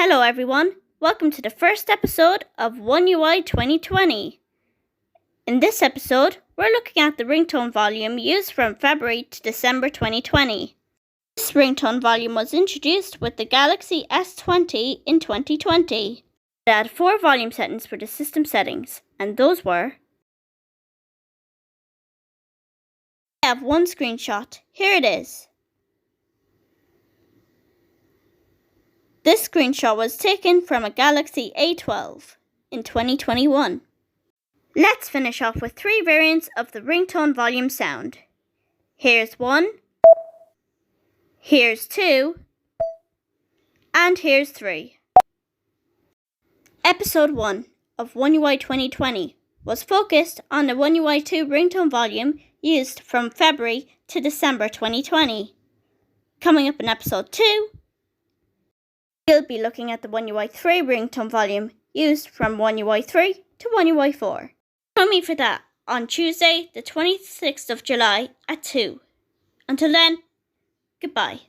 Hello everyone, welcome to the first episode of One UI 2020. In this episode, we're looking at the ringtone volume used from February to December 2020. This ringtone volume was introduced with the Galaxy S20 in 2020. It had 4 volume settings for the system settings, and those were: I have one screenshot, here it is. This screenshot was taken from a Galaxy A12 in 2021. Let's finish off with 3 variants of the ringtone volume sound. Here's 1, here's 2, and here's 3. Episode 1 of One UI 2020 was focused on the One UI 2 ringtone volume used from February to December 2020. Coming up in episode 2, we'll be looking at the One UI 3 ringtone volume used from One UI 3 to One UI 4. Join me for that on Tuesday, the 26th of July at 2. Until then, goodbye.